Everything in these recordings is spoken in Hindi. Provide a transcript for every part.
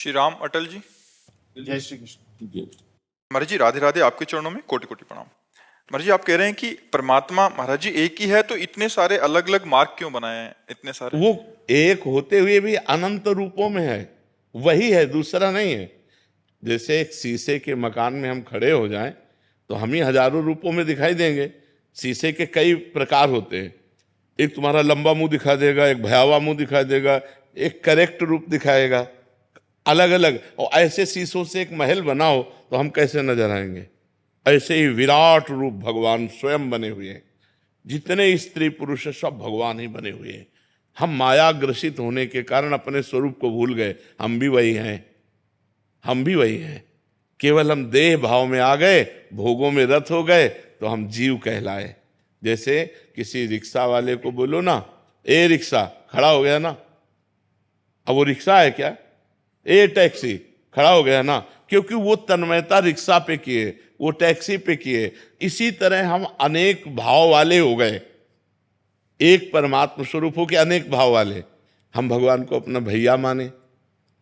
श्री राम अटल जी। जय श्री कृष्ण। महाराज जी राधे राधे, आपके चरणों में कोटि कोटि प्रणाम। महाराज जी आप कह रहे हैं कि परमात्मा महाराज जी एक ही है, तो इतने सारे अलग अलग मार्ग क्यों बनाए हैं? इतने सारे वो एक होते हुए भी अनंत रूपों में है, वही है, दूसरा नहीं है। जैसे एक शीशे के मकान में हम खड़े हो जाएं तो हम ही हजारों रूपों में दिखाई देंगे। शीशे के कई प्रकार होते हैं, एक तुम्हारा लंबा मुंह दिखा देगा, एक भयावह मुंह दिखाई देगा, एक करेक्ट रूप दिखाएगा, अलग अलग। और ऐसे शीशों से एक महल बनाओ तो हम कैसे नजर आएंगे? ऐसे ही विराट रूप भगवान स्वयं बने हुए हैं। जितने स्त्री पुरुष हैं सब भगवान ही बने हुए हैं। हम माया ग्रसित होने के कारण अपने स्वरूप को भूल गए। हम भी वही हैं, हम भी वही हैं। केवल हम देह भाव में आ गए, भोगों में रत हो गए तो हम जीव कहलाए। जैसे किसी रिक्शा वाले को बोलो ना, ए रिक्शा, खड़ा हो गया ना। अब वो रिक्शा है क्या? ए टैक्सी, खड़ा हो गया ना, क्योंकि वो तन्मयता रिक्शा पे किए, वो टैक्सी पे किए। इसी तरह हम अनेक भाव वाले हो गए, एक परमात्मा स्वरूप हो के अनेक भाव वाले। हम भगवान को अपना भैया माने,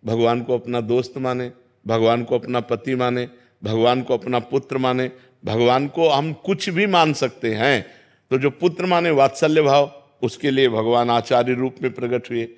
भगवान को अपना दोस्त माने, भगवान को अपना पति माने, भगवान को अपना पुत्र माने। भगवान को हम कुछ भी मान सकते हैं। तो जो पुत्र माने वात्सल्य भाव, उसके लिए भगवान आचार्य रूप में प्रकट हुए।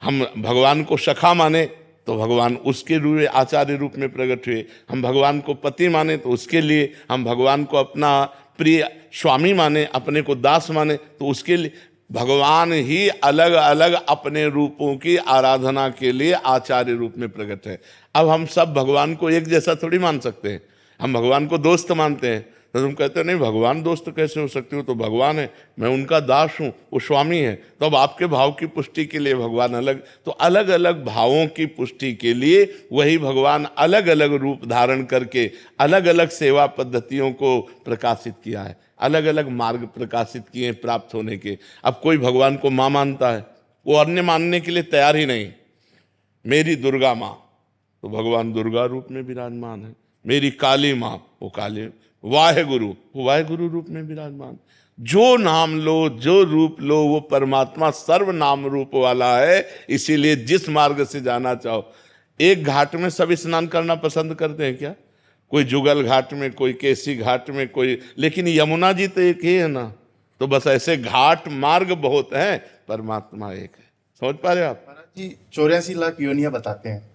हम भगवान को सखा माने तो भगवान उसके रूप में आचार्य रूप में प्रकट हुए। हम भगवान को पति माने तो उसके लिए, हम भगवान को अपना प्रिय स्वामी माने, अपने को दास माने तो उसके लिए भगवान ही अलग अलग अपने रूपों की आराधना के लिए आचार्य रूप में प्रकट है। अब हम सब भगवान को एक जैसा थोड़ी मान सकते हैं। हम भगवान को दोस्त मानते हैं तो तुम कहते हो नहीं, भगवान दोस्त कैसे हो सकते हो? तो भगवान है, मैं उनका दास हूँ, वो स्वामी है। तो अब आपके भाव की पुष्टि के लिए भगवान अलग। तो अलग अलग भावों की पुष्टि के लिए वही भगवान अलग अलग रूप धारण करके अलग अलग सेवा पद्धतियों को प्रकाशित किया है, अलग अलग मार्ग प्रकाशित किए प्राप्त होने के। अब कोई भगवान को माँ मानता है, वो अन्य मानने के लिए तैयार ही नहीं। मेरी दुर्गा माँ, तो भगवान दुर्गा रूप में विराजमान है। मेरी काली माँ, वो काली। वाहेगुरु, वो वाहेगुरु रूप में विराजमान। जो नाम लो, जो रूप लो, वो परमात्मा सर्वनाम रूप वाला है। इसीलिए जिस मार्ग से जाना चाहो। एक घाट में सब स्नान करना पसंद करते हैं क्या? कोई जुगल घाट में, कोई केसी घाट में, कोई, लेकिन यमुना जी तो एक ही है ना। तो बस ऐसे घाट मार्ग बहुत हैं, परमात्मा एक है। समझ पा रहे हो आप? महाराज जी 84 लाख योनियां बताते हैं,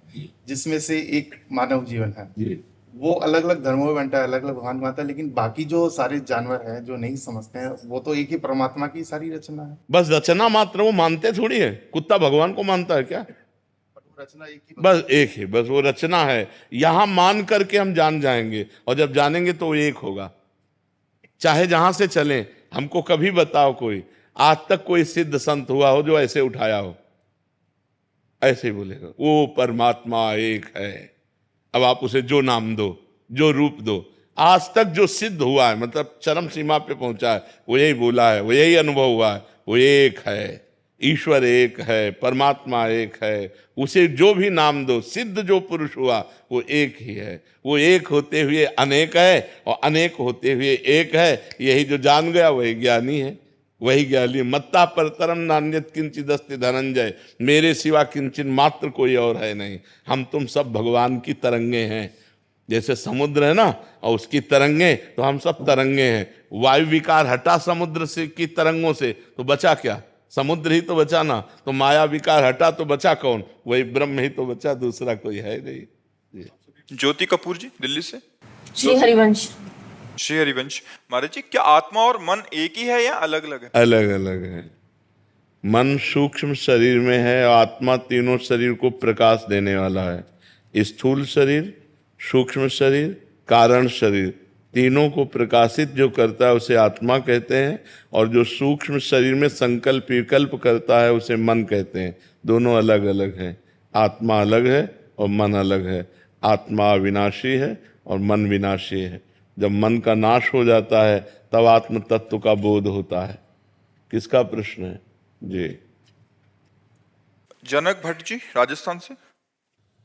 जिसमें से एक मानव जीवन है। वो अलग अलग धर्मों में बंटा है, अलग अलग भगवान मानता है, लेकिन बाकी जो सारे जानवर हैं जो नहीं समझते हैं, वो तो एक ही परमात्मा की सारी रचना है। बस रचना मात्र, वो मानते थोड़ी है। कुत्ता भगवान को मानता है क्या? रचना एक ही, बस एक ही, बस वो रचना है। यहां मान करके हम जान जाएंगे, और जब जानेंगे तो वो एक होगा। चाहे जहां से चलें, हमको कभी बताओ कोई आज तक कोई सिद्ध संत हुआ हो जो ऐसे उठाया हो? ऐसे ही बोलेगा वो परमात्मा एक है। अब आप उसे जो नाम दो, जो रूप दो, आज तक जो सिद्ध हुआ है, मतलब चरम सीमा पे पहुंचा है, वो यही बोला है, वो यही अनुभव हुआ है, वो एक है। ईश्वर एक है, परमात्मा एक है। उसे जो भी नाम दो, सिद्ध जो पुरुष हुआ वो एक ही है। वो एक होते हुए अनेक है, और अनेक होते हुए एक है। यही जो जान गया वही ज्ञानी है, वही ज्ञानी। मत्ता परतरम नान्यत किंचिदस्ति धनंजय, मेरे सिवा किंचन मात्र कोई और है नहीं। हम तुम सब भगवान की तरंगे हैं। जैसे समुद्र है ना, और उसकी तरंगे, तो हम सब तरंगे हैं। वायु विकार हटा समुद्र से की तरंगों से, तो बचा क्या? समुद्र ही तो बचा ना। तो माया विकार हटा तो बचा कौन? वही ब्रह्म ही तो बचा, दूसरा कोई है नहीं। ज्योति कपूर जी दिल्ली से। श्री हरिवंश। श्री हरिवंश। महाराज जी क्या आत्मा और मन एक ही है या अलग अलग है? अलग अलग है। मन सूक्ष्म शरीर में है, आत्मा तीनों शरीर को प्रकाश देने वाला है। स्थूल शरीर, सूक्ष्म शरीर, कारण शरीर, तीनों को प्रकाशित जो करता है उसे आत्मा कहते हैं। और जो सूक्ष्म शरीर में संकल्प विकल्प करता है उसे मन कहते हैं। दोनों अलग अलग हैं। आत्मा अलग है और मन अलग है। आत्मा अविनाशी है और मन विनाशी है। जब मन का नाश हो जाता है तब आत्म तत्व का बोध होता है। किसका प्रश्न है जी? जनक भट्ट जी राजस्थान से।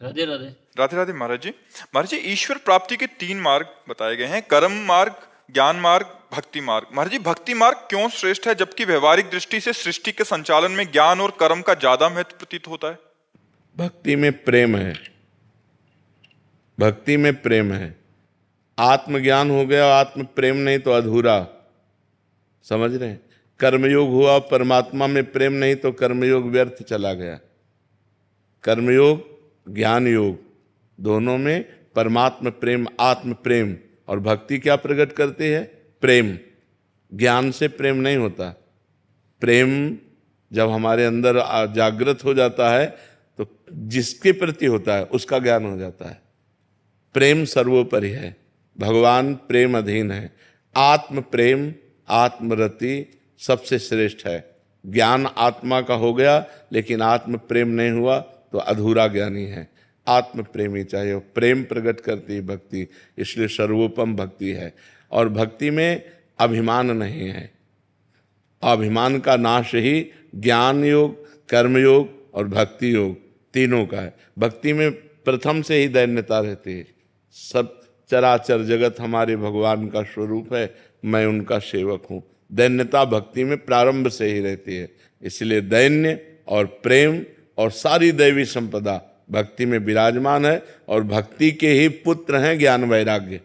राधे राधे। राधे राधे महाराज जी। महाराज जी ईश्वर प्राप्ति के 3 मार्ग बताए गए हैं, कर्म मार्ग, ज्ञान मार्ग, भक्ति मार्ग। महाराज जी भक्ति मार्ग क्यों श्रेष्ठ है, जबकि व्यवहारिक दृष्टि से सृष्टि के संचालन में ज्ञान और कर्म का ज्यादा महत्व प्रतीत होता है? भक्ति में प्रेम है, भक्ति में प्रेम है। आत्मज्ञान हो गया, आत्म प्रेम नहीं तो अधूरा। समझ रहे हैं? कर्मयोग हुआ, परमात्मा में प्रेम नहीं तो कर्मयोग व्यर्थ चला गया। कर्मयोग, ज्ञान योग, दोनों में परमात्मा प्रेम, आत्म प्रेम और भक्ति क्या प्रकट करती है? प्रेम। ज्ञान से प्रेम नहीं होता। प्रेम जब हमारे अंदर जागृत हो जाता है तो जिसके प्रति होता है उसका ज्ञान हो जाता है। प्रेम सर्वोपरि है, भगवान प्रेम अधीन है। आत्म प्रेम, आत्मरति सबसे श्रेष्ठ है। ज्ञान आत्मा का हो गया लेकिन आत्म प्रेम नहीं हुआ तो अधूरा ज्ञानी है। आत्म प्रेमी चाहिए, प्रेम प्रकट करती है भक्ति, इसलिए सर्वोपम भक्ति है। और भक्ति में अभिमान नहीं है। अभिमान का नाश ही ज्ञान योग, कर्म योग और भक्ति योग तीनों का है। भक्ति में प्रथम से ही दैन्यता रहती है। सब चराचर जगत हमारे भगवान का स्वरूप है, मैं उनका सेवक हूँ। दैन्यता भक्ति में प्रारंभ से ही रहती है, इसलिए दैन्य और प्रेम और सारी दैवी संपदा भक्ति में विराजमान है। और भक्ति के ही पुत्र हैं ज्ञान वैराग्य।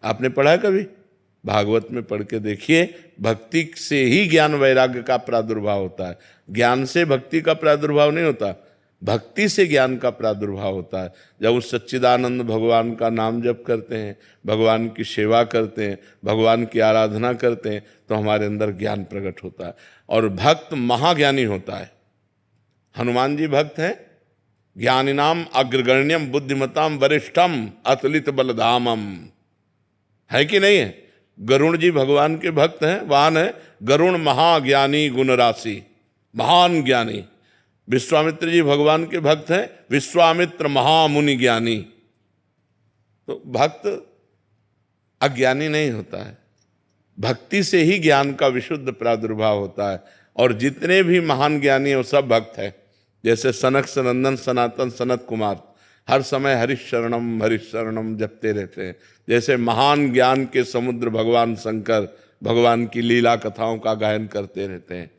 आपने पढ़ा है कभी? भागवत में पढ़ के देखिए, भक्ति से ही ज्ञान वैराग्य का प्रादुर्भाव होता है। ज्ञान से भक्ति का प्रादुर्भाव नहीं होता, भक्ति से ज्ञान का प्रादुर्भाव होता है। जब उस सच्चिदानंद भगवान का नाम जप करते हैं, भगवान की सेवा करते हैं, भगवान की आराधना करते हैं तो हमारे अंदर ज्ञान प्रकट होता है। और भक्त महाज्ञानी होता है। हनुमान जी भक्त हैं। ज्ञानिनाम अग्रगण्यम बुद्धिमताम वरिष्ठम अतुलित बलधामम, है कि नहीं है? गरुण जी भगवान के भक्त हैं, वाहन है। गरुण महाज्ञानी गुण राशि, महान ज्ञानी। विश्वामित्र जी भगवान के भक्त हैं, विश्वामित्र महामुनि ज्ञानी। तो भक्त अज्ञानी नहीं होता है, भक्ति से ही ज्ञान का विशुद्ध प्रादुर्भाव होता है। और जितने भी महान ज्ञानी हैं वो सब भक्त हैं। जैसे सनक सनंदन सनातन सनत कुमार हर समय हरिशरणम जपते रहते हैं। जैसे महान ज्ञान के समुद्र भगवान शंकर भगवान की लीला कथाओं का गायन करते रहते हैं।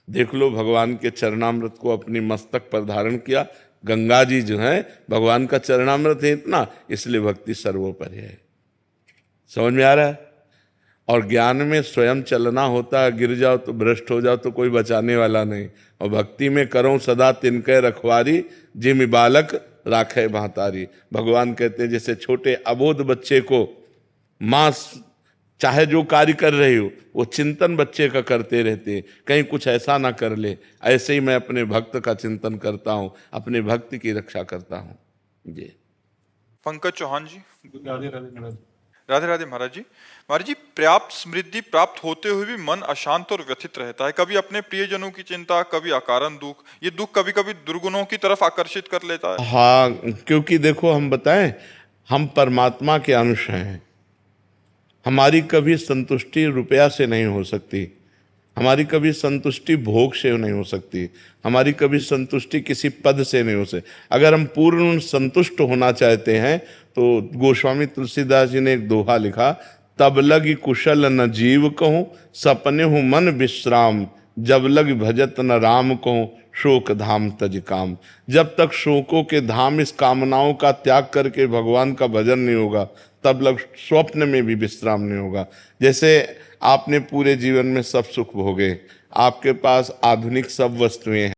देख लो, भगवान के चरणामृत को अपनी मस्तक पर धारण किया। गंगा जी जो है भगवान का चरणामृत है इतना, इसलिए भक्ति सर्वोपरि है। समझ में आ रहा है? और ज्ञान में स्वयं चलना होता है, गिर जाओ तो भ्रष्ट हो जाओ तो कोई बचाने वाला नहीं। और भक्ति में करो सदा तिनके रखवारी, जिम बालक राखे भातारी। भगवान कहते हैं जैसे छोटे अबोध बच्चे को माँ चाहे जो कार्य कर रही हो वो चिंतन बच्चे का करते रहते हैं, कहीं कुछ ऐसा ना कर ले। ऐसे ही मैं अपने भक्त का चिंतन करता हूँ, अपने भक्त की रक्षा करता हूँ। जी पंकज चौहान जी। राधे राधे महाराज जी। महाराज जी, पर्याप्त समृद्धि प्राप्त होते हुए भी मन अशांत और व्यथित रहता है। कभी अपने प्रियजनों की चिंता, कभी अकारण दुख। ये दुख कभी कभी दुर्गुणों की तरफ आकर्षित कर लेता है। हाँ, क्योंकि देखो हम बताएं, हम परमात्मा के अंश हैं। हमारी कभी संतुष्टि रुपया से नहीं हो सकती, हमारी कभी संतुष्टि भोग से नहीं हो सकती, हमारी कभी संतुष्टि किसी पद से नहीं हो सकती। अगर हम पूर्ण संतुष्ट होना चाहते हैं तो गोस्वामी तुलसीदास जी ने एक दोहा लिखा, तब लगी कुशल न जीव कहूँ, सपने हूँ मन विश्राम, जब लग भजत न राम कहूँ, शोक धाम तज काम। जब तक शोकों के धाम, इस कामनाओं का त्याग करके भगवान का भजन नहीं होगा, तब लग स्वप्न में भी विश्राम नहीं होगा। जैसे आपने पूरे जीवन में सब सुख भोगे, आपके पास आधुनिक सब वस्तुएं हैं,